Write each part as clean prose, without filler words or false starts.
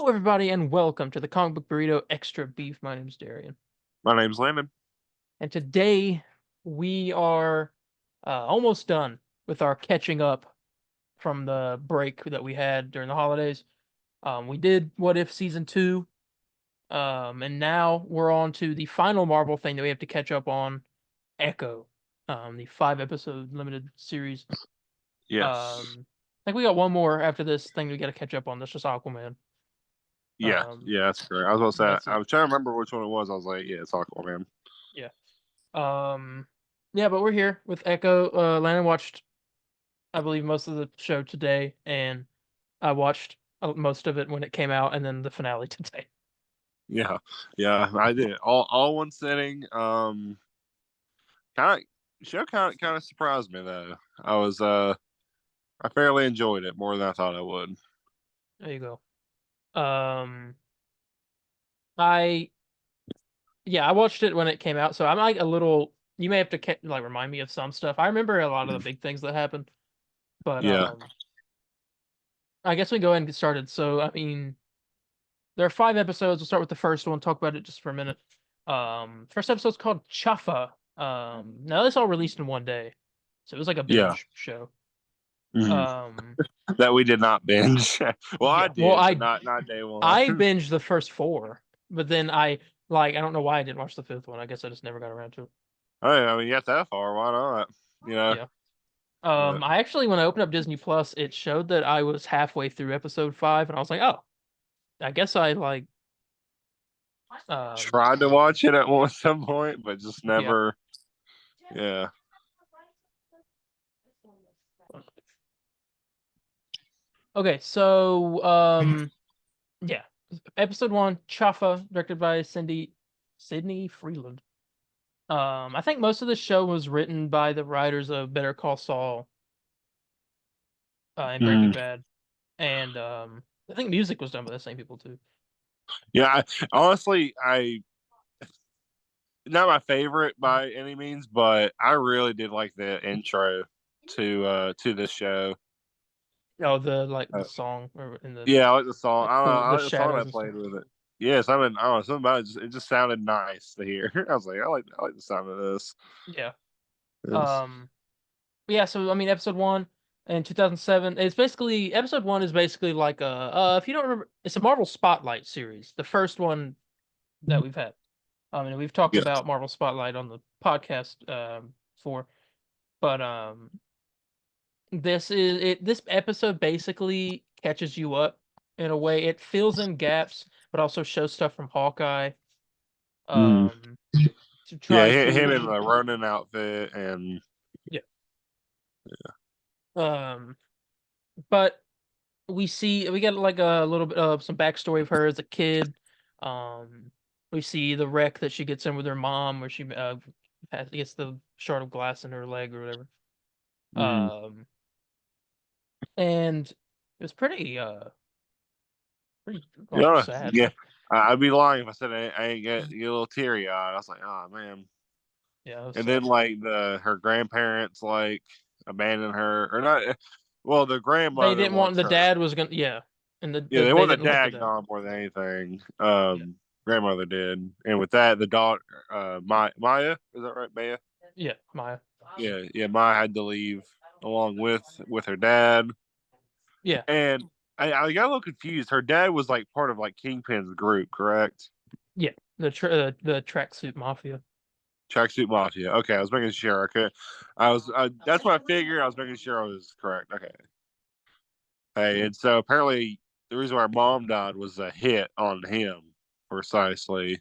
Hello, everybody, and welcome to the Comic Book Burrito Extra Beef. My name's Darien, My name's Landon. and today we are almost done with our catching up from the break that we had during the holidays. We did What If Season 2, and now we're on to the final Marvel thing that we have to catch up on, Echo, the 5-episode limited series. Yes. I think we got one more after this thing we got to catch up on. That's just Aquaman. Yeah. Um, Yeah, that's correct. I was gonna say that's I it. was trying to remember which one it was. I was like, yeah, it's Aquaman. Yeah. Um, yeah, but we're here with Echo. Landon watched, I believe, most of the show today, and I watched most of it when it came out, and then the finale today. Yeah. Yeah, I did. All one sitting. Kind of show kind of surprised me though. I fairly enjoyed it more than I thought I would. There you go. I yeah, I watched it when it came out, so I'm like a little. You may have to like remind me of some stuff. I remember a lot of the big things that happened, but Yeah. I guess we go ahead and get started. So, I mean, there are 5 episodes. We'll start with the first one. Talk about it just for a minute. First episode's called Chuffa. Now this all released in one day, so it was like a Yeah. binge show. Mhm. Um, That we did not binge. Well, I yeah. Well, did, but not day one. I binged the first four, but then I don't know why I didn't watch the fifth one. I guess I just never got around to it. I mean, you got that far. Why not? You know. Yeah. But I actually when I opened up Disney Plus, it showed that I was halfway through episode 5, and I was like, oh, I guess I like um tried to watch it at some point, but just yeah. never. Yeah. Okay, so yeah. Episode 1, Chuffa, directed by Sydney Freeland. I think most of the show was written by the writers of Better Call Saul and Breaking Mm. Bad, and I think music was done by the same people too. Yeah, honestly, I not my favorite by any means, but I really did like the intro to this show. Oh, the like Uh, the song or in the yeah, I like the song. like I don't know, I the like the song shadows that and stuff. played with it. Yes, I mean, I don't know, something about it just sounded nice to hear. I was like, I like the sound of this. Yeah. Yes. Um. Yeah. So I mean, episode 1 in 2007. It's basically episode 1 is basically like a if you don't remember, it's a Marvel Spotlight series. The first one that we've had. I mean, we've talked Yeah. about Marvel Spotlight on the podcast before, but this episode basically catches you up in a way. It fills in gaps, but also shows stuff from Hawkeye. Mm. Um, to Yeah, try him in to the Ronin outfit and yeah. Um, but we get like a little bit of some backstory of her as a kid. Um, we see the wreck that she gets in with her mom, where she gets the shard of glass in her leg or whatever. mm. Um, and it was pretty like Yeah, sad. yeah. I'd be lying if I said I ain't get a little teary eyed. I was like, oh man. Yeah, it was And then sad. like the her grandparents like abandon her or not. Well, the They grandmother didn't want wants the her. dad was gonna yeah, and Yeah, they they want the didn't want the dad dad. gone more than anything. Yeah, Grandmother did, and with that, the daughter, Maya, is that right, Maya? yeah, Maya. Yeah, yeah, Maya had to leave along with her dad, Yeah, and I got a little confused. Her dad was like part of like Kingpin's group, correct? yeah. The tracksuit mafia. Tracksuit Mafia. Okay, I was making sure. Okay, that's what I figured. I was making sure I was correct. Okay. Hey, and so apparently the reason why her mom died was a hit on him, precisely.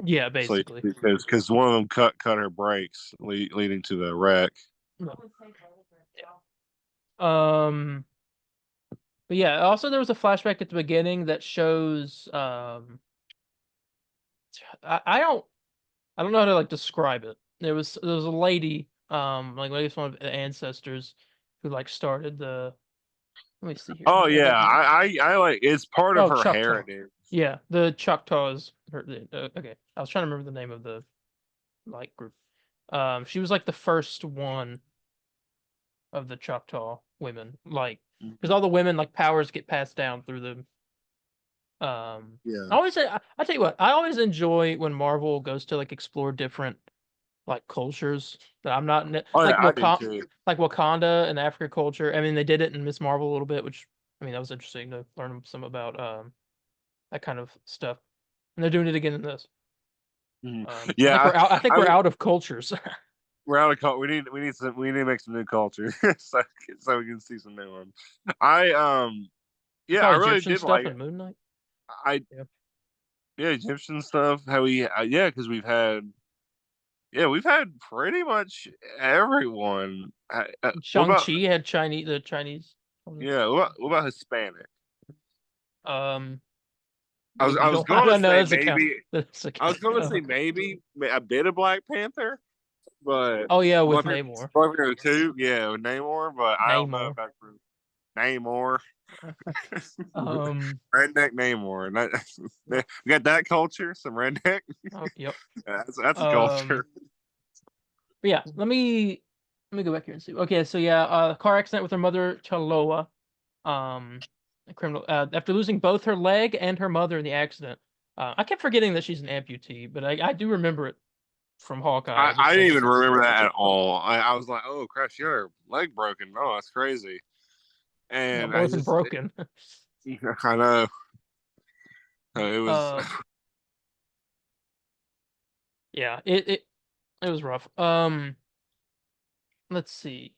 Yeah, So basically. because one of them cut her brakes, leading to the wreck. Um, but yeah, also there was a flashback at the beginning that shows I I don't know how to like describe it. There was a lady like maybe it's one of the ancestors who like started the let me see here. Oh I yeah, got the I like it's part of oh her Choctaw. heritage. Yeah, the Choctaws. Okay, I was trying to remember the name of the like group. She was like the first one of the Choctaw women, like because all the women like powers get passed down through them. Yeah. I always say, I tell you what, I always enjoy when Marvel goes to like explore different like cultures that I'm not Oh like yeah, I do too. Like Wakanda and African culture. I mean, they did it in Miss Marvel a little bit, which I mean that was interesting to learn some about that kind of stuff. And they're doing it again in this. Mhm. I think Yeah, we're out. I think I we're mean, out of cultures. we're out of we need to make some new culture so we can see some new ones. I You yeah, saw I really Egyptian did stuff like in Moon Knight. I Yeah, yeah, Egyptian stuff. How we yeah, because we've had pretty much everyone. What Shang about Chi had the Chinese. yeah? What about Hispanic? Um, I maybe was don't I going to don't know. say That's a count. maybe That's a I was count. going to say maybe a bit of Black Panther, but Oh yeah, with Black Namor. Panther 2, yeah, with Namor, but I don't know if Namor. that's for Namor. Um. Redneck Namor. We got that culture, some redneck. Oh, yep. That's a culture. But yeah. Let me go back here and see. Okay. So yeah. Car accident with her mother Chaloa. A criminal. After losing both her leg and her mother in the accident. I kept forgetting that she's an amputee, but I do remember it from Hawkeye. I just I didn't think even remember that at all. I was like, oh crap, she got her leg broken. Oh, that's crazy. no And more than broken. I know it was. uh. Yeah. It was rough. Let's see.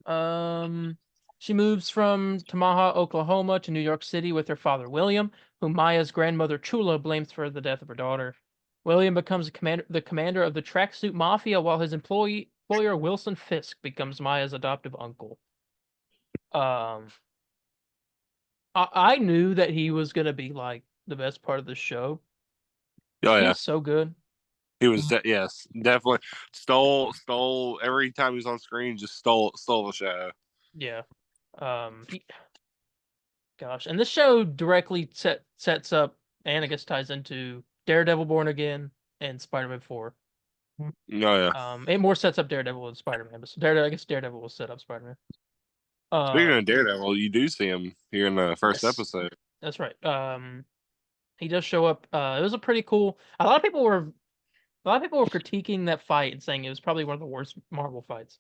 Um, she moves from Tamaha, Oklahoma to New York City with her father, William, whom Maya's grandmother, Chula, blames for the death of her daughter. William becomes the commander of the tracksuit mafia, while his employer, Wilson Fisk, becomes Maya's adoptive uncle. Um, I knew that he was gonna be like the best part of the show. Oh He yeah, was so good. he was. Yes, definitely stole every time he was on screen. Just stole the show. Yeah. He, gosh, and this show directly sets up and I guess ties into Daredevil Born Again and Spider-Man 4. Oh yeah. It more sets up Daredevil than Spider-Man, but I guess Daredevil will set up Spider-Man. Speaking of Um, Daredevil, you do see him here in the first yes, episode. that's right. He does show up. It was a pretty cool. A lot of people were critiquing that fight and saying it was probably one of the worst Marvel fights.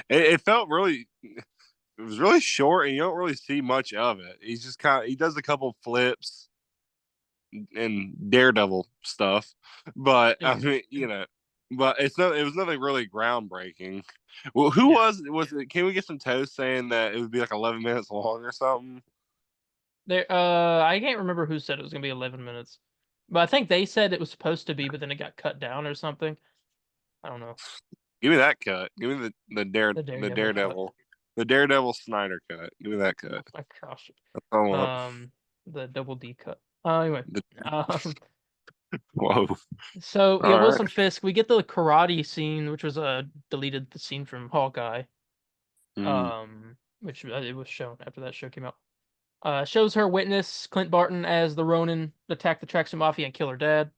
It felt really. It was really short, and you don't really see much of it. He's just he does a couple flips and Daredevil stuff, but I Yeah, mean, but it was nothing really groundbreaking. Well, who yeah. was it? Can we get some toast saying that it would be like 11 minutes long or something? I can't remember who said it was gonna be 11 minutes, but I think they said it was supposed to be, but then it got cut down or something. I don't know. Give me that cut. Give me The the Daredevil cut. Daredevil, the Daredevil Snyder cut. Give me that Oh cut. my gosh. That's all I want. The double D cut. Anyway. The, Um, whoa. so yeah, All right. Wilson Fisk. We get the karate scene, which was deleted the scene from Hawkeye. Mm. Which it was shown after that show came out. Shows her witness Clint Barton as the Ronin attack the Traxxas Mafia and kill her dad.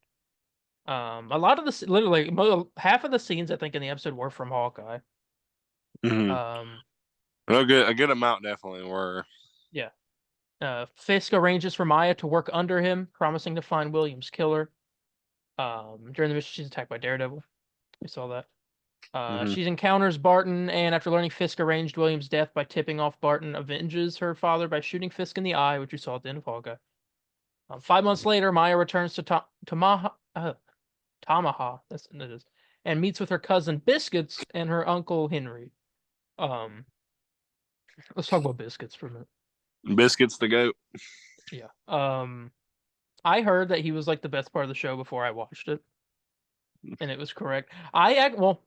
A lot of the literally half of the scenes I think in the episode were from Hawkeye. Mm-hmm. Um, A good amount definitely were. yeah. Fisk arranges for Maya to work under him, promising to find William's killer. During the mission, she's attacked by Daredevil. We saw that. Mm-hmm. She encounters Barton, and after learning Fisk arranged William's death by tipping off Barton, avenges her father by shooting Fisk in the eye, which we saw at the end of Hawkeye. 5 months later, Maya returns to Tamaha, that's what it is, and meets with her cousin Biscuits and her uncle Henry. Um, let's talk about Biscuits for a minute. Biscuits to go. Yeah. I heard that he was like the best part of the show before I watched it, and it was correct. Well,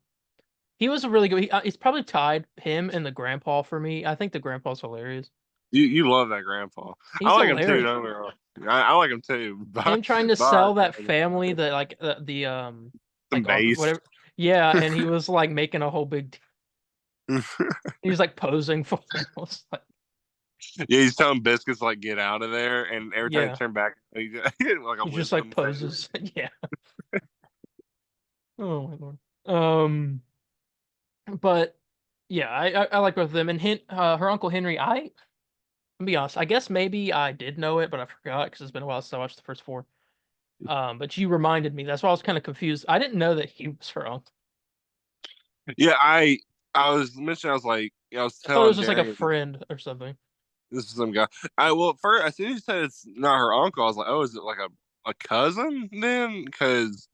he was a really good. He's probably tied him and the grandpa for me. I think the grandpa's hilarious. You love that grandpa. I He's like him too. hilarious. Don't get me wrong. I like him too. Him trying to Bye. sell that family that Some like on base. whatever. Yeah, and he was like making a whole big. He was like posing for them. I was like, Yeah, he's telling Biscuits like get out of there, and every time he yeah, turn back, he like a he just like wisdom thing. poses. Yeah. Oh my lord. Um, but yeah, I like both of them and her uncle Henry. Let me be honest. I guess maybe I did know it, but I forgot because it's been a while since I watched the first four. But you reminded me. That's why I was kind of confused. I didn't know that he was her uncle. Yeah, I was mentioning, I was like, I was I thought it was telling just like a Darian friend or something. this is some guy. Well, first as soon as you said it's not her uncle, I was like, oh, is it like a cousin then? Because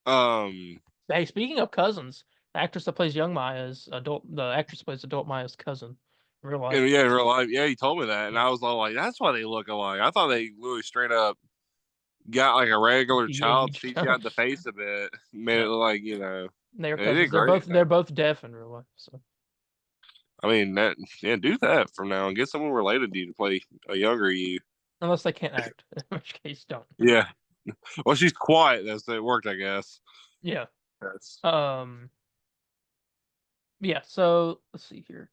um, Hey, speaking of cousins, the actress that plays young Maya's adult, the actress that plays adult Maya's cousin, in real life. and yeah, in real life, yeah, he told me that, and Yeah, I was all like, that's why they look alike. I thought they literally straight up got like a regular child, de-aged. CGI'd the face a bit, made it No, look like, you know, they are they did cousins. great. They're both deaf in real life. So I mean, that yeah, do that from now and get someone related to you to play a younger you. unless they can't act, in which case don't. Yeah. Well, she's quiet. That's it worked, I guess. Yeah. That's Um. Yeah. So let's see here.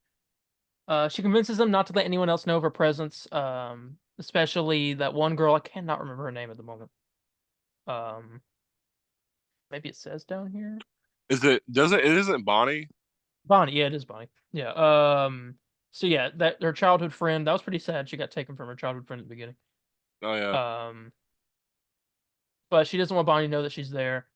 She convinces them not to let anyone else know of her presence. Especially that one girl. I cannot remember her name at the moment. Um. Maybe it says down here. is it. Doesn't it? Isn't Bonnie? Bonnie. Yeah, it is Bonnie. Yeah. So yeah, that her childhood friend. That was pretty sad. She got taken from her childhood friend at the beginning. Oh yeah. Um. But she doesn't want Bonnie to know that she's there.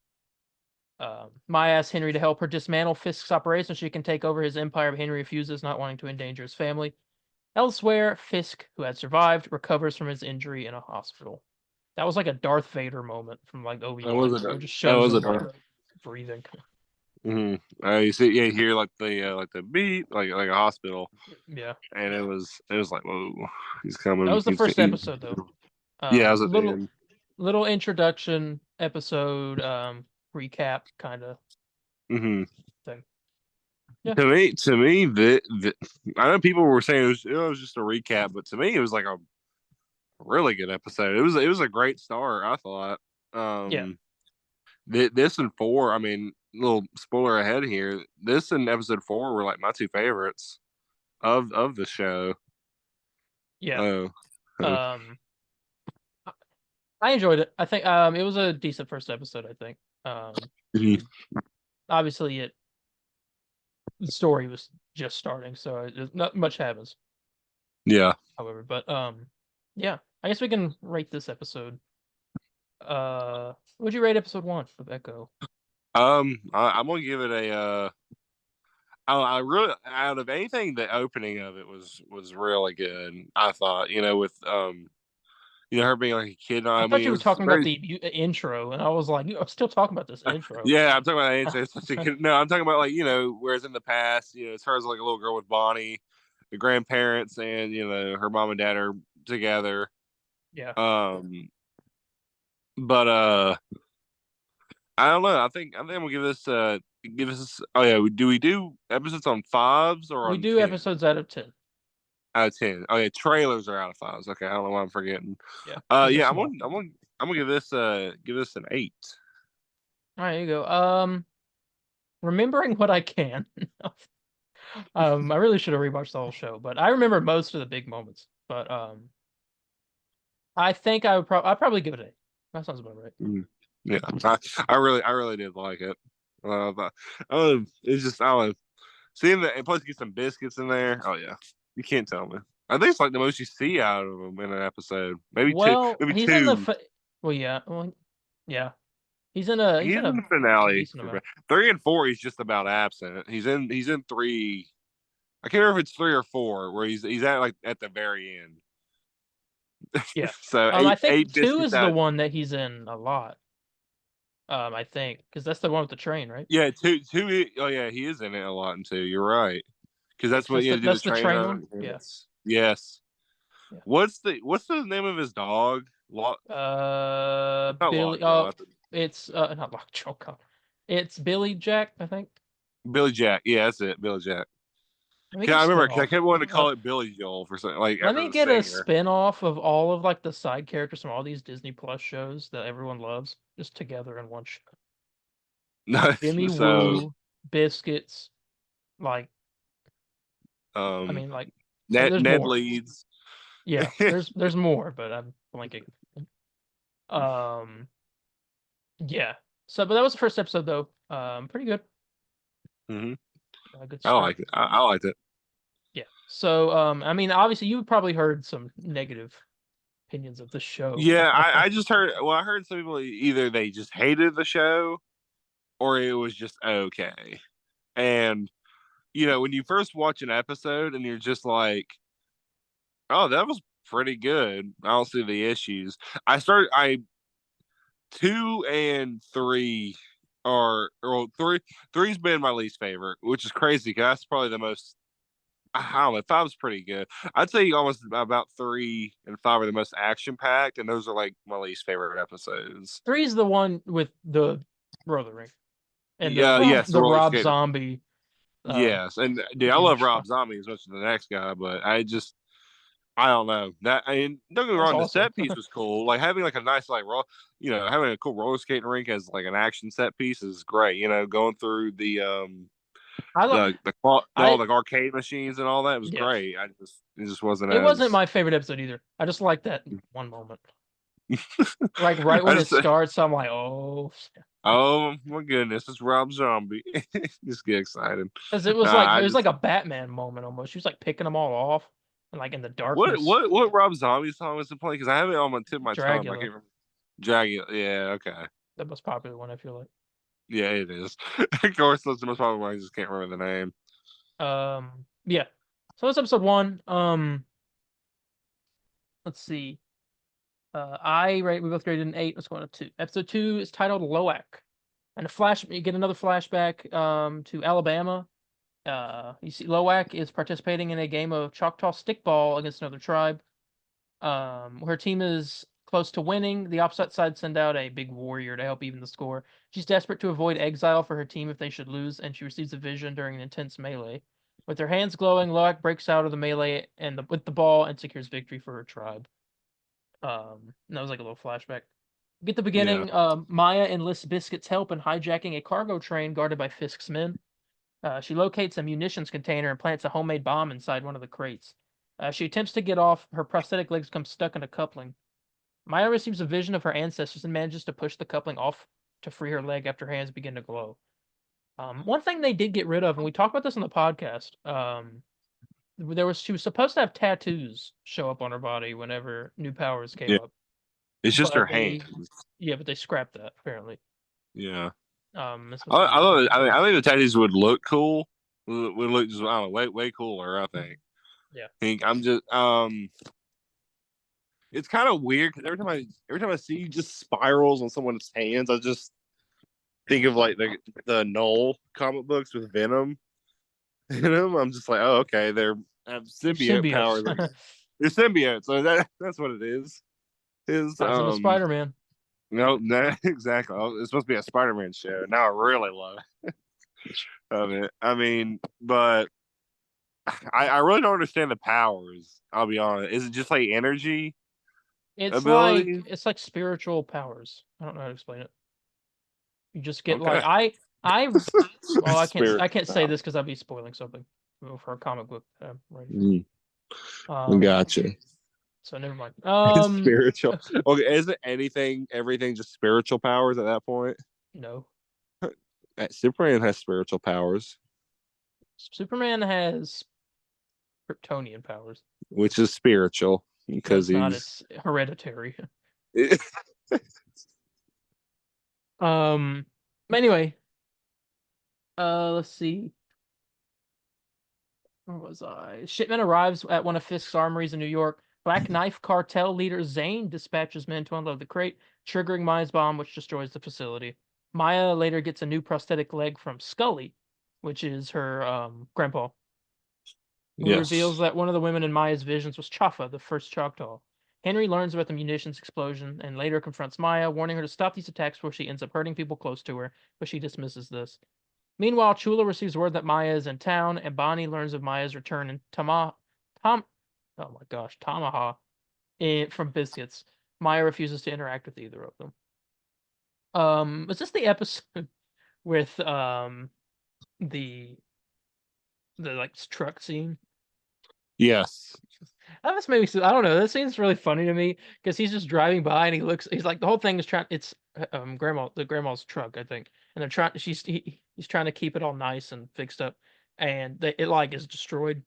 Maya asks Henry to help her dismantle Fisk's operation so she can take over his empire, but Henry refuses, not wanting to endanger his family. Elsewhere, Fisk, who had survived, recovers from his injury in a hospital. That was like a Darth Vader moment from like That Obi-Wan, was where a. it just That shows was a. him like breathing. You see, yeah, you hear like the beat, like a hospital, Yeah, and it was like, whoa, he's that coming. was the first episode though. Yeah, I was at the Little end. introduction episode recap kind of hmm thing. Yeah, To me, the I know people were saying it was just a recap, but to me, it was like a really good episode. It was a great start. I thought. yeah, Um, this and four. I mean, little spoiler ahead here. This and episode four were like my two favorites of the show. yeah. Oh, Um, I enjoyed it. I think it was a decent first episode. I think. Um, Mhm. Obviously the story was just starting, so not much happens. Yeah. However, but yeah, I guess we can rate this episode. Would you rate episode one of Echo? I'm gonna give it a. I really, out of anything, the opening of it was really good. I thought, with her being like a kid. I I thought mean, it you were was talking about very. the intro, and I was like, I'm still talking about this intro. Yeah, I'm talking about answer. It's such a good. No, I'm talking about like whereas in the past, it's her as like a little girl with Bonnie, the grandparents, and her mom and dad are together. Yeah, Um, but I don't know. I think I'm gonna give this. Oh yeah, we do episodes on fives or we on do 10? episodes out of 10. Out of 10. Oh yeah, trailers are out of fives. Okay, I don't know why I'm forgetting. Yeah, because they're Yeah, I'm small. gonna I'm gonna I'm gonna give this an 8. All right, you go. Remembering what I can. I really should have rewatched the whole show, but I remember most of the big moments. But I think I'd probably give it an 8. That sounds about right. Mm. Yeah, I really did like it. It's just I don't know. Seeing that, and plus get some biscuits in there. Oh yeah, you can't tell me. I think it's like the most you see out of them in an episode. Maybe two, Well, maybe he's in the two. well, yeah, yeah. He's He's in in a the finale. decent amount. 3 and 4, he's just about absent. He's in three. I can't remember if it's 3 or 4 where he's at like at the very end. Yeah. So I eight think eight two biscuits is the out. one that he's in a lot. I think because that's the one with the train, right? Yeah, two. Oh yeah, he is in it a lot in 2. You're right, because Yeah, that's 'cause what you had to do the that's the train train one. run. Yeah. Yes. Yes. Yeah. What's the name of his dog? It's not Billy. Lockjaw. It's not Lockjaw. God. It's Billy Jack, I think. Billy Jack. Yeah, that's it. Billy Jack. Let me Can get a I remember? spin 'Cause I off. kept wanting to call it Billy Joel for something like Let after me the get a singer. spin off of all of like the side characters from all these Disney Plus shows that everyone loves, just together in one show. No, Jimmy so Woo, Biscuits, like I um, mean, like Ned there's Ned more. leads. Yeah, there's more, but I'm blanking. Um, yeah. So, but that was the first episode though. Pretty good. hmm Good I start. like it. I liked it. Yeah. So, I mean, obviously, you probably heard some negative opinions of the show. Yeah, I just heard. Well, I heard some people either they just hated the show or it was just okay. And when you first watch an episode and you're just like, "Oh, that was pretty good. I don't see the issues." I 2 and 3 are, well, three's been my least favorite, which is crazy because that's probably the most. I don't know. Five's pretty good. I'd say almost about 3 and 5 are the most action packed, and those are like my least favorite episodes. Three's the one with the brother ring and the Yeah, yes, the the roller Rob skater. Zombie Yes, and dude, I TV love show. Rob Zombie as much as the next guy, but I don't know that. I mean, don't get me That's wrong, the awesome. set piece was cool. Like having like a nice having a cool roller skating rink as like an action set piece is great. Going through I like all I the arcade machines and all that was yeah. great. It just wasn't It wasn't as. my favorite episode either. I just like that one moment. Like right I when it just starts, I'm like, oh, oh my goodness, it's Rob Zombie. Just get excited. because it was Nah, like I it was just like a Batman moment almost. She was like picking them all off, and like in the what darkness, what what Rob Zombie song was it playing? Because I have it on my tip of my tongue, but I Dragula, can't remember. Dragula. Yeah, okay. the most popular one, I feel Yeah, it is. Of course, that's the most popular one. I just can't remember the name. like. Yeah. So that's episode one. Let's see. We both rated an 8. Let's go on to 2. Episode 2 is titled Loak. And you get another flashback to Alabama. You see Loak is participating in a game of Choctaw stickball against another tribe. Her team is close to winning. The opposite side send out a big warrior to help even the score. She's desperate to avoid exile for her team if they should lose, and she receives a vision during an intense melee. With her hands glowing, Loak breaks out of the melee with the ball and secures victory for her tribe. And that was like a little flashback. Get the Yeah, beginning. Maya enlists Biscuit's help in hijacking a cargo train guarded by Fisk's men. She locates a munitions container and plants a homemade bomb inside one of the crates. She attempts to get off. Her prosthetic legs come stuck in a coupling. Maya receives a vision of her ancestors and manages to push the coupling off to free her leg after her hands begin to glow. One thing they did get rid of, and we talked about this on the podcast, she was supposed to have tattoos show up on her body whenever new powers came yeah. up, It's just her but hands. but they scrapped that apparently. Yeah, It's supposed to I be love it. I think the tattoos would look cool. Would look just, I don't know, way cooler. I yeah. think I'm just It's kind of weird because every time I see just spirals on someone's hands, I just think of like the Null comic books with Venom in them. I'm just like, oh, okay, they're have They're symbiote symbiotes. powers. They're symbiotes, so that's what it is. Is Ties into Spider-Man. no, exactly. Oh, it's supposed to be a Spider-Man show. Now I really love of it. I mean, but I really don't understand the powers. I'll be honest. Is it just like energy ability? It's like spiritual powers. I don't know how to explain it. You just get Okay, like I well spirit. I can't say this because I'd be spoiling something for a comic book that I'm writing. Mm, Um, gotcha. so never mind. Spiritual. Okay, is it everything just spiritual powers at that point? No. Superman has spiritual powers, Superman has Kryptonian powers. which is spiritual No, because it's not. he's. It's hereditary. Yeah, Um. Anyway, let's see. Where was I? Shipment arrives at one of Fisk's armories in New York. Black Knife cartel leader Zane dispatches men to unload the crate, triggering Maya's bomb, which destroys the facility. Maya later gets a new prosthetic leg from Scully, which is her grandpa, who yes. reveals that one of the women in Maya's visions was Chaffa, the first Choctaw. Henry learns about the munitions explosion and later confronts Maya, warning her to stop these attacks before she ends up hurting people close to her, but she dismisses this. Meanwhile, Chula receives word that Maya is in town, and Bonnie learns of Maya's return in oh my gosh, Tamaha from Biscuits. Maya refuses to interact with either of them. Was this the episode with the like truck scene? Yes. That just made me. I don't know. That scene's really funny to me because he's just driving by and he looks. He's like the whole thing is trying. It's the grandma's truck, I think, and they're trying. He's trying to keep it all nice and fixed up, and it like is destroyed.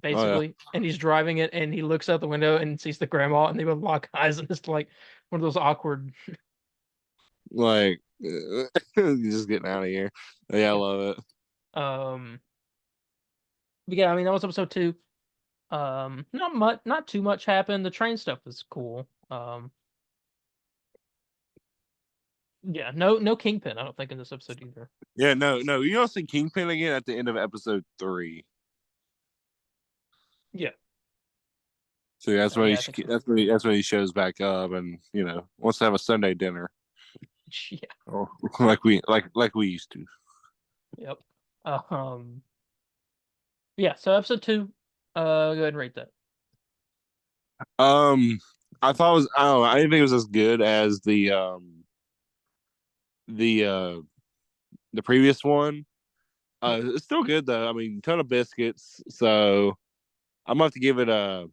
Oh yeah. basically, and he's driving it, and he looks out the window and sees the grandma, and they would lock eyes, and it's like one of those awkward. Like, just getting out of here. Yeah, I Yeah. love it. Um. But yeah, I mean that was episode 2. Not much, not too much happened. The train stuff was cool. Yeah, no Kingpin. I don't think in this episode either. Yeah, no. You don't see Kingpin again at the end of episode 3. Yeah. So that's when Yeah, I think so. that's when he shows back up and wants to have a Sunday dinner. Yeah. Oh, like we used to. Yep. Um. Yeah. So episode 2. Go ahead and rate that. Um, I thought it was I don't know, I didn't think it was as good as the the previous one. It's still good though. I mean, ton of biscuits. So I'm gonna have to give it a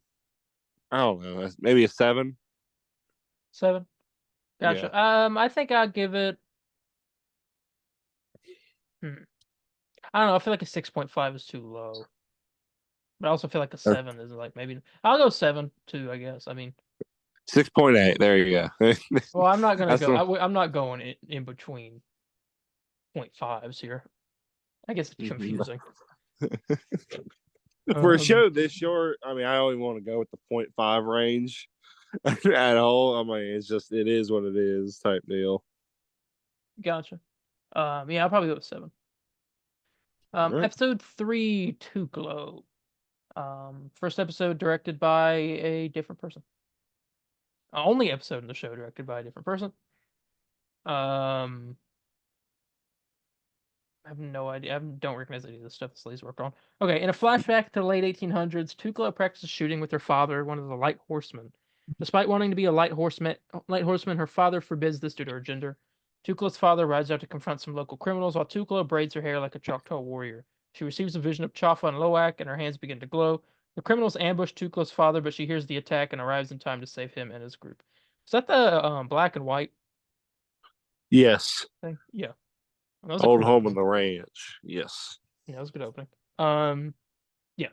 I don't know, maybe a 7. 7. Yeah. Gotcha. I think I'll give it. Hmm, I don't know. I feel like a 6.5 is too low, but I also feel like a 7 is like maybe. I'll go 7 too. I guess. I mean, 6.8. There you go. well, I'm not gonna That's go. what, I'm not going in between point fives here. I guess it's confusing. for a Um. show this short. I mean, I only want to go with the .5 range at all. I mean, it is what it is type deal. Gotcha. Yeah, I'll probably go with 7. All right. Episode 3, Too Glow. First episode directed by a different person. Only episode in the show directed by a different person. Um, I have no idea. I don't recognize any of the stuff this lady's worked on. Okay, in a flashback to the late 1800s, Tukla practices shooting with her father, one of the light horsemen. Despite wanting to be a light horseman, her father forbids this due to her gender. Tukla's father rides out to confront some local criminals, while Tukla braids her hair like a Choctaw warrior. She receives a vision of Chafa and Loak, and her hands begin to glow. The criminals ambush Tukla's father, but she hears the attack and arrives in time to save him and his group. Is that the black and white Yes. thing? Yeah, that was a Old cool home on opening. the ranch. Yes. Yeah, that was a good opening. Yeah.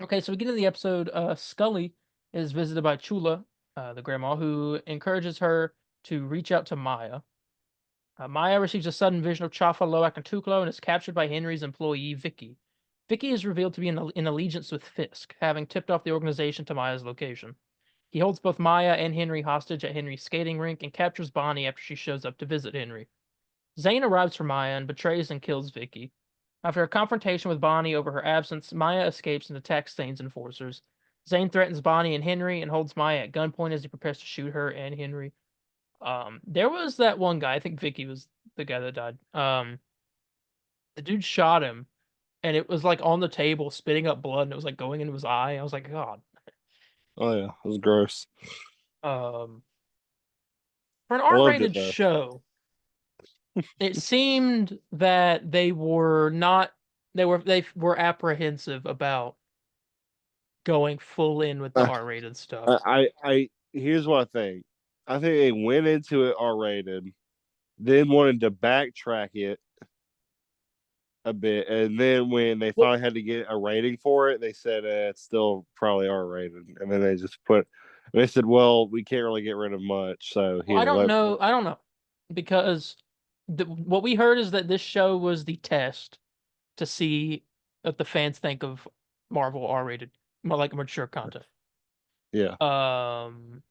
Okay, so we get into the episode. Scully is visited by Chula, the grandma, who encourages her to reach out to Maya. Maya receives a sudden vision of Chafa, Loak, and Tuklo and is captured by Henry's employee, Vicky. Vicky is revealed to be in allegiance with Fisk, having tipped off the organization to Maya's location. He holds both Maya and Henry hostage at Henry's skating rink and captures Bonnie after she shows up to visit Henry. Zane arrives for Maya and betrays and kills Vicky. After a confrontation with Bonnie over her absence, Maya escapes and attacks Zane's enforcers. Zane threatens Bonnie and Henry and holds Maya at gunpoint as he prepares to shoot her and Henry. There was that one guy, I think Vicky was the guy that died. The dude shot him, and it was like on the table, spitting up blood, and it was like going into his eye. I was like, God. Oh yeah, it was gross. Um, for an I loved it R-rated though. show, it seemed that they were not. They were apprehensive about going full in with the Uh, R-rated stuff. I here's what I think. I think they went into it R-rated, then wanted to backtrack it a bit, and then when they Well, finally had to get a rating for it, they said it's still probably R-rated, and then they just put. They said, "Well, we can't really get rid of much, so well, I here, don't let." know. I don't know because what we heard is that this show was the test to see what the fans think of Marvel R-rated, more like mature content. Yeah, Um,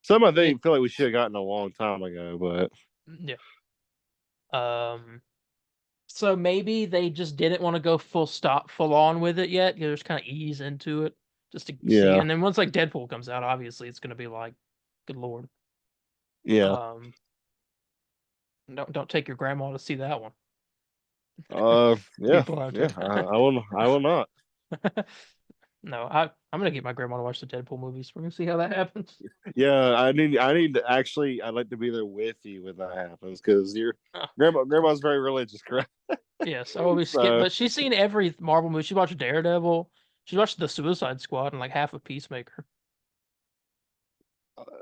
some I it think feel like we should have gotten a long time ago, but yeah. Um, so maybe they just didn't want to go full on with it yet. You just kind of ease into it just to see. yeah, And then once like Deadpool comes out, obviously it's gonna be like, good lord. yeah, Um, don't take your grandma to see that one. yeah, People out yeah. there. I will not. No, I'm gonna get my grandma to watch the Deadpool movies. We're gonna see how that happens. Yeah, I need to actually. I'd like to be there with you when that happens because your Uh, grandma's very religious, correct? yes, I will be skip. So, But she's seen every Marvel movie. She watched Daredevil. She watched the Suicide Squad and like half of Peacemaker.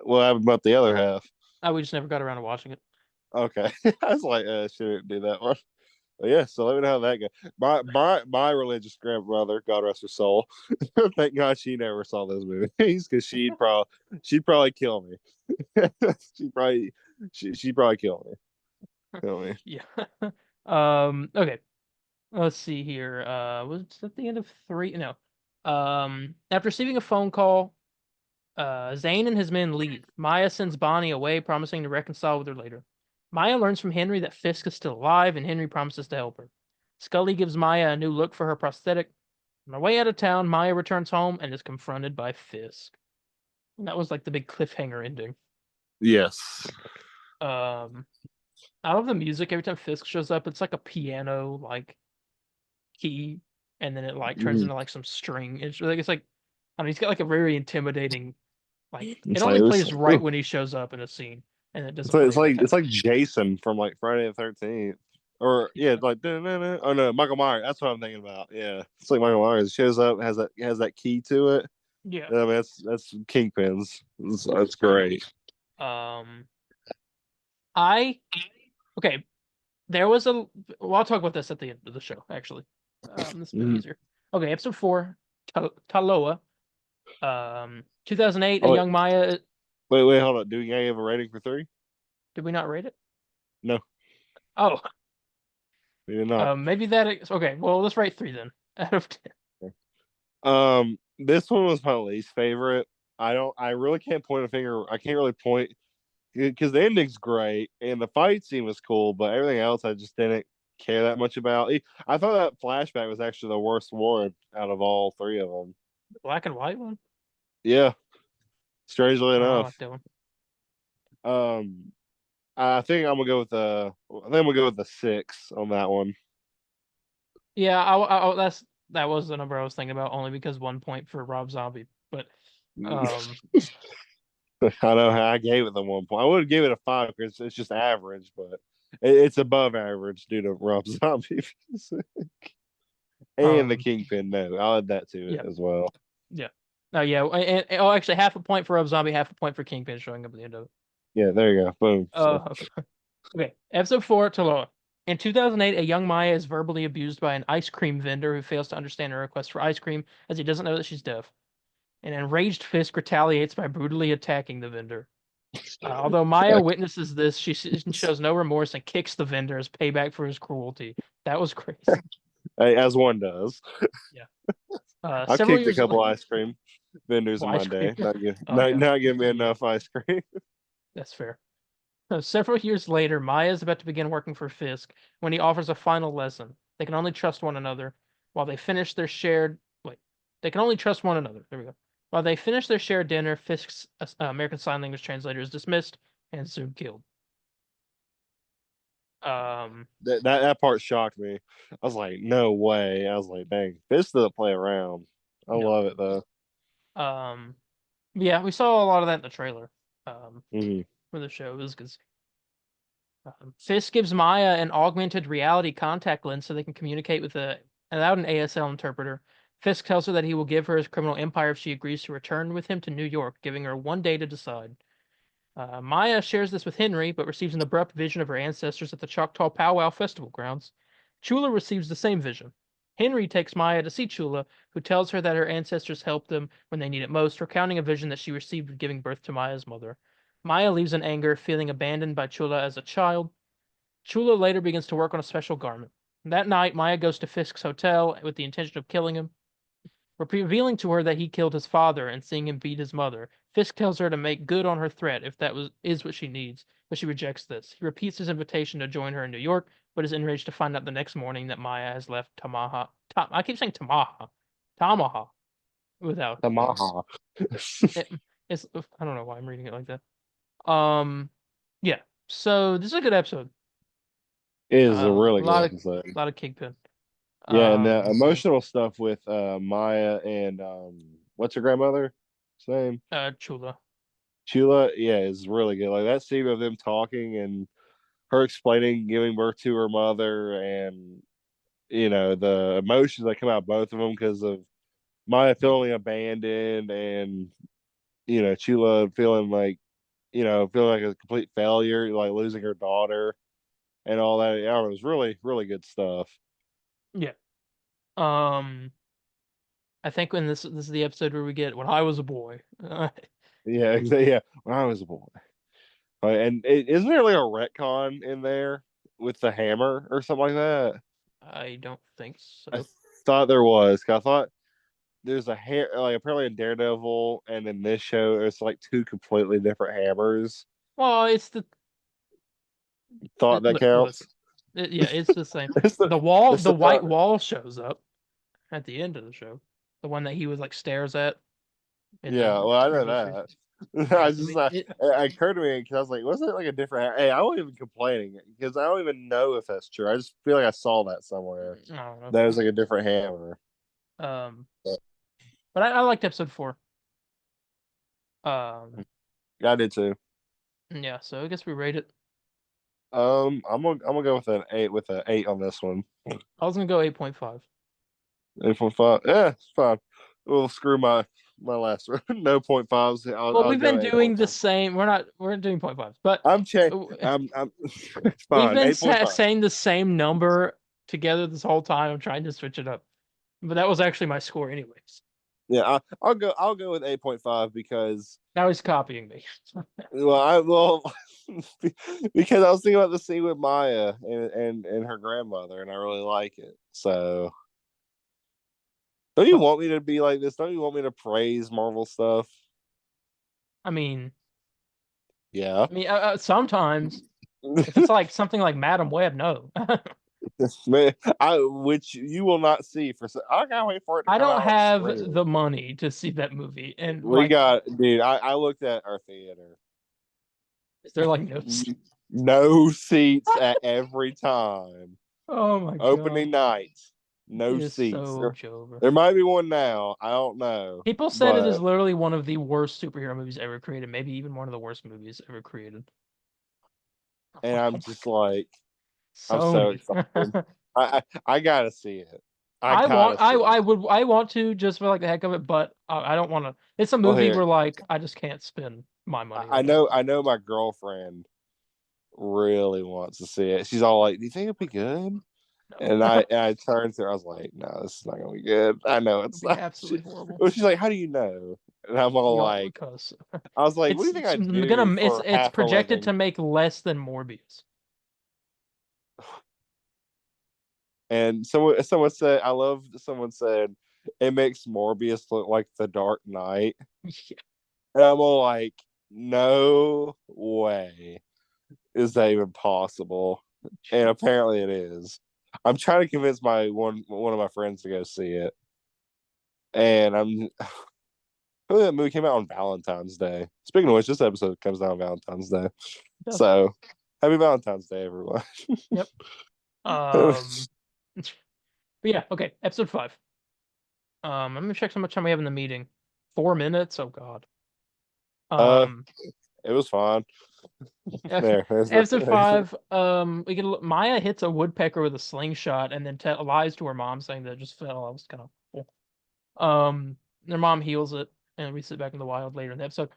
what happened about the other half? We just never got around to watching it. Okay, I was like, shouldn't do that one. Yeah, so let me know how that goes. My religious grandmother, God rest her soul, thank God she never saw those movies because she'd probably kill me. she probably she'd probably kill me. Kill me. Yeah. Okay. Let's see here. Was it the end of three? No. After receiving a phone call, Zane and his men leave. Maya sends Bonnie away, promising to reconcile with her later. Maya learns from Henry that Fisk is still alive, and Henry promises to help her. Scully gives Maya a new look for her prosthetic. On her way out of town, Maya returns home and is confronted by Fisk. And that was like the big cliffhanger ending. Yes. Um, I love the music every time Fisk shows up. It's like a piano like key, and then it like turns Mhm. into like some string. It's like I don't know, he's got like a very intimidating like it It's like only it's, plays right when he shows up in a scene, and it it's doesn't like play it's every like time. it's like Jason from like Friday the 13th. Or yeah, Yeah. like oh no, Michael Myers. That's what I'm thinking about. Yeah, it's like Michael Myers shows up, has that key to it. Yeah. I mean, that's Kingpins. That's great. Um, I okay. There was a. Well, I'll talk about this at the end of the show. Actually, this will be Mhm. easier. Okay, episode four, Taloa. 2008. A Oh young Maya. wait, hold on. Do we have a rating for three? Did we not rate it? No, Oh, we did not. maybe that is okay. Well, let's rate three then out of 10. This one was my least favorite. I really can't point a finger. I can't really point because the ending's great and the fight scene was cool, but everything else I just didn't care that much about. I thought that flashback was actually the worst one out of all three of them. The black and white one. Yeah, strangely Oh, I enough. like that one. Um, I think I'm gonna go with the 6 on that one. Yeah, that was the number I was thinking about only because 1 point for Rob Zombie. But um, I know how I gave it the 1 point. I would give it a 5 because it's just average, but it's above average due to Rob Zombie and the um, Kingpin. No, I'll add that to it yeah, as well. yeah. Oh yeah, oh actually half a point for Rob Zombie, half a point for Kingpin showing up at the end of it. Yeah, there you go. Boom. So, Okay. Okay, episode four, Taloa. In 2008, a young Maya is verbally abused by an ice cream vendor who fails to understand her request for ice cream as he doesn't know that she's deaf. An enraged Fisk retaliates by brutally attacking the vendor. Although Maya witnesses this, she shows no remorse and kicks the vendor as payback for his cruelty. That was crazy. hey, as one does. Yeah. I've Several kicked a years. couple ice cream vendors in Well, my ice cream. day. Not give, Oh not, yeah, not giving me enough ice cream. that's fair. Several years later, Maya is about to begin working for Fisk when he offers a final lesson. They can only trust one another while they finish their shared. Wait, they can only trust one another. There we go. While they finish their shared dinner, Fisk's American Sign Language translator is dismissed and soon killed. Um, That part shocked me. I was like, no way. I was like, dang, this doesn't play around. I no. love it though. Um, yeah, we saw a lot of that in the trailer. Mm-hmm. For the show, it was because Fisk gives Maya an augmented reality contact lens so they can communicate without an ASL interpreter. Fisk tells her that he will give her his criminal empire if she agrees to return with him to New York, giving her 1 day to decide. Maya shares this with Henry, but receives an abrupt vision of her ancestors at the Choctaw Powwow Festival grounds. Chula receives the same vision. Henry takes Maya to see Chula, who tells her that her ancestors helped them when they need it most, recounting a vision that she received when giving birth to Maya's mother. Maya leaves in anger, feeling abandoned by Chula as a child. Chula later begins to work on a special garment. That night, Maya goes to Fisk's hotel with the intention of killing him, revealing to her that he killed his father and seeing him beat his mother. Fisk tells her to make good on her threat if that is what she needs, but she rejects this. He repeats his invitation to join her in New York, but is enraged to find out the next morning that Maya has left Tamaha. I keep saying Tamaha. Tamaha without S. Tamaha. It, it's I don't know why I'm reading it like that. Yeah. So this is a good episode. It is a A really good lot of episode. Kingpin. Yeah, and the Um, emotional stuff with Maya and what's her grandmother? Name? Chula. Chula. Yeah, is really good. Like that scene of them talking and her explaining giving birth to her mother and the emotions that come out of both of them because of Maya feeling abandoned and Chula feeling like feeling like a complete failure, like losing her daughter. and all that. Yeah, it was really, really good stuff. Yeah. Um, I think when this is the episode where we get when I was a boy. Yeah, yeah. When I was a boy, and isn't there like a retcon in there with the hammer or something like that? I don't think I so. thought there was. 'Cause I thought there's a hair like apparently in Daredevil and in this show it's like two completely different hammers. Well, Thought that look, counts. yeah, it's the same. It's the it's The the white thought. wall shows up at the end of the show. The one that he was like stares at in Yeah, the well, I know previous season. that. Yeah, I I just mean it. it occurred to me because I was like, wasn't it like a different? Hey, I wasn't even complaining because I don't even know if that's true. I just feel like I saw that somewhere. I don't know. That was like a different hammer. Um, But, but I liked episode 4. Um, yeah, I did too. yeah, so I guess we rate it. I'm gonna go with an eight on this one. I was gonna go 8.5. 8.5. Yeah, it's fine. Well, screw my last one. No point fives. Well, I'll we've go been doing the 8.5. same. We're doing 0.5s, but uh, I'm it's we've fine. been 8.5. saying the same number together this whole time. I'm trying to switch it up, but that was actually my score anyways. Yeah, I'll go with 8.5 because Now he's copying me. well because I was thinking about the scene with Maya and her grandmother and I really like it. So don't you Well, want me to be like this? Don't you want me to praise Marvel stuff? I mean, Yeah. sometimes if it's like something like Madam Web, no. Man, which you will not see for. I gotta wait for it to I come don't out on have streaming. the money to see that movie, and We like, got, dude. I looked at our theater. is there like no? No seats at every time. Oh my god, Opening night, it no is seats. so Jover. There might be one now. I don't know, People said it is but literally one of the worst superhero movies ever created, maybe even one of the worst movies ever created. and I'm just like, I'm so Sony. excited. I gotta see it. I gotta see it. I want to just for like the heck of it, but I don't want to. It's a Well, movie here where like I just can't spend my money I on it. know. I know my girlfriend really wants to see it. She's all like, "Do you think it'd be good?" No, And I turned to her. I was like, "No, this is not gonna be good. I know it'll it's be not." absolutely horrible. She's like, "How do you know?" And I'm all Y'all, like, because "I was like, what do you think I do for it's half a projected to living?" make less than Morbius. And someone said, "I love." Someone said it makes Morbius look like the Dark Knight, and I'm all like, "No way is that even possible?" And apparently it is. I'm trying to convince my one of my friends to go see it, and I'm oh, that movie came out on Valentine's Day. Speaking of which, this episode comes out on Valentine's Day. Yeah. So happy Valentine's Day, everyone. Yep. Um. But yeah. Okay. Episode 5. Let me check how much time we have in the meeting. 4 minutes. Oh God. uh, Um. it was fun. ep- There's Episode the 5. We get Maya hits a woodpecker with a slingshot and then lies to her mom saying that it just fell. I was kind of cool. Their mom heals it, and we sit back in the wild later in the episode.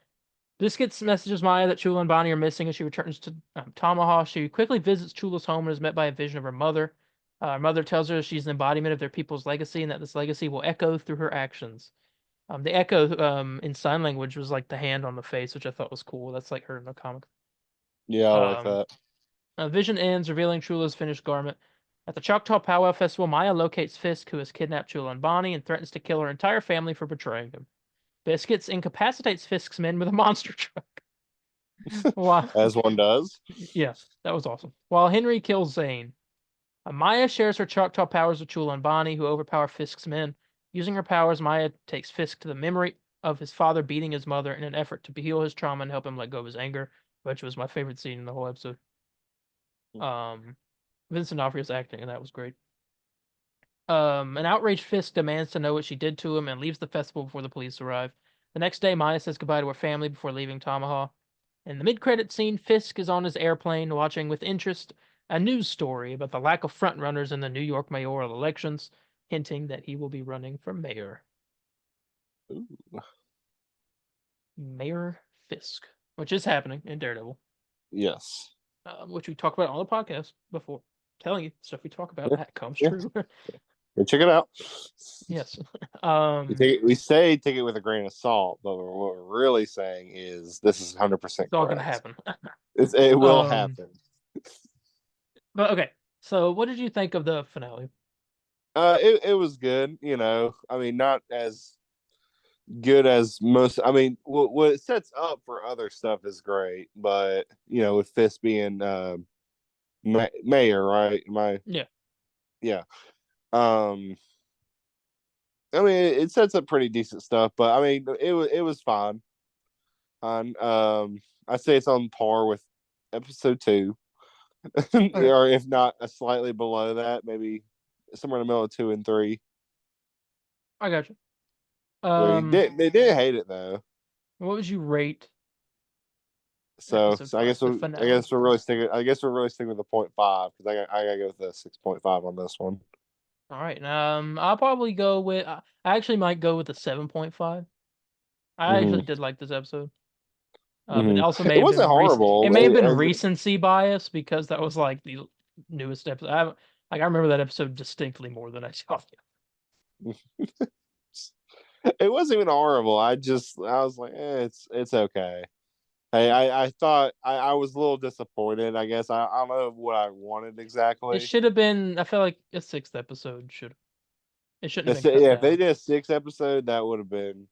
Biscuits messages Maya that Chula and Bonnie are missing as she returns to Tamaha. She quickly visits Chula's home and is met by a vision of her mother. Her mother tells her she's an embodiment of their people's legacy and that this legacy will echo through her actions. The echo in sign language was like the hand on the face, which I thought was cool. That's like her in the comic. yeah, I like Um, that. Vision ends, revealing Chula's finished garment. At the Choctaw Powwow Festival, Maya locates Fisk, who has kidnapped Chula and Bonnie, and threatens to kill her entire family for betraying him. Biscuits incapacitates Fisk's men with a monster truck. Wow. As one does. Yeah, that was awesome. While Henry kills Zane, Maya shares her Choctaw powers with Chula and Bonnie, who overpower Fisk's men. Using her powers, Maya takes Fisk to the memory of his father beating his mother in an effort to heal his trauma and help him let go of his anger, which was my favorite scene in the whole episode. Um, Vincent D'Onofrio's acting, and that was great. An outraged Fisk demands to know what she did to him and leaves the festival before the police arrive. The next day, Maya says goodbye to her family before leaving Tamaha. In the mid-credit scene, Fisk is on his airplane watching with interest a news story about the lack of frontrunners in the New York mayoral elections, hinting that he will be running for mayor. Ooh, Mayor Fisk, which is happening in Daredevil. yes. which we talked about on the podcast before. Telling you, stuff we talk about Yeah, that comes yeah. true. Go check it out. Yes. We say take it with a grain of salt, but what we're really saying is this is 100% It's all gonna correct. happen. It will happen. But okay. So, what did you think of the finale? It was good. I mean, not as good as most. I mean, what it sets up for other stuff is great, but with Fisk being mayor, right? Yeah. Yeah. Um, I mean, it sets up pretty decent stuff, but I mean, it was fine. I'd say it's on par with episode 2, Okay. or if not a slightly below that, maybe somewhere in the middle of 2 and 3. I got you. They did hate it though. What would you rate So, episode I five, guess the I finale? guess we're really sticking. I guess we're really sticking with the 0.5 because I gotta go with the 6.5 on this one. All right. I'll probably go with. I actually might go with the 7.5. I actually Hmm. did like this episode. It Hmm. also It may have wasn't been It horrible. may have been recency bias because that was like the newest episode. I remember that episode distinctly more than I saw. It wasn't even horrible. I was like, it's okay. Hey, I thought I was a little disappointed. I guess I don't know what I wanted It exactly. should have been. I feel like a sixth episode should. It shouldn't have been cut Yeah, if they down. did a 6 episode, that would have been.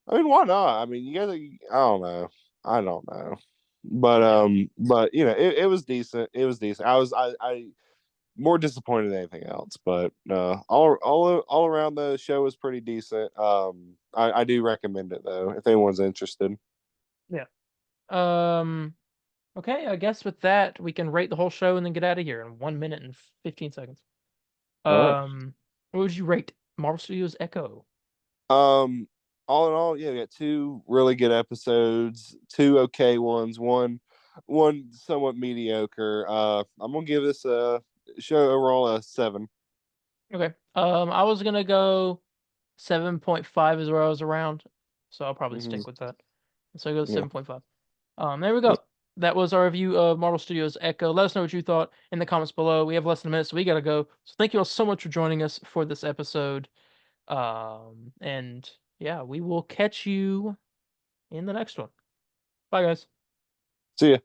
I mean, why not? I mean, you guys. I don't know. I don't know. But Yeah. it was decent. It was decent. I more disappointed than anything else. But all around the show was pretty decent. I do recommend it though if anyone's interested. Yeah. Um. Okay. I guess with that we can rate the whole show and then get out of here in 1 minute and 15 seconds. All right. What would you rate Marvel Studios Echo? Um, all in all, yeah, we got 2 really good episodes, 2 okay ones, one somewhat mediocre. I'm gonna give this show overall a 7. Okay. I was gonna go 7.5 is where I was around, so I'll probably Mm-hmm. stick with that. So I go to Yeah. 7.5. There we Yeah. go. That was our review of Marvel Studios Echo. Let us know what you thought in the comments below. We have less than a minute, so we gotta go. So thank you all so much for joining us for this episode. And yeah, we will catch you in the next one. Bye, guys. See ya.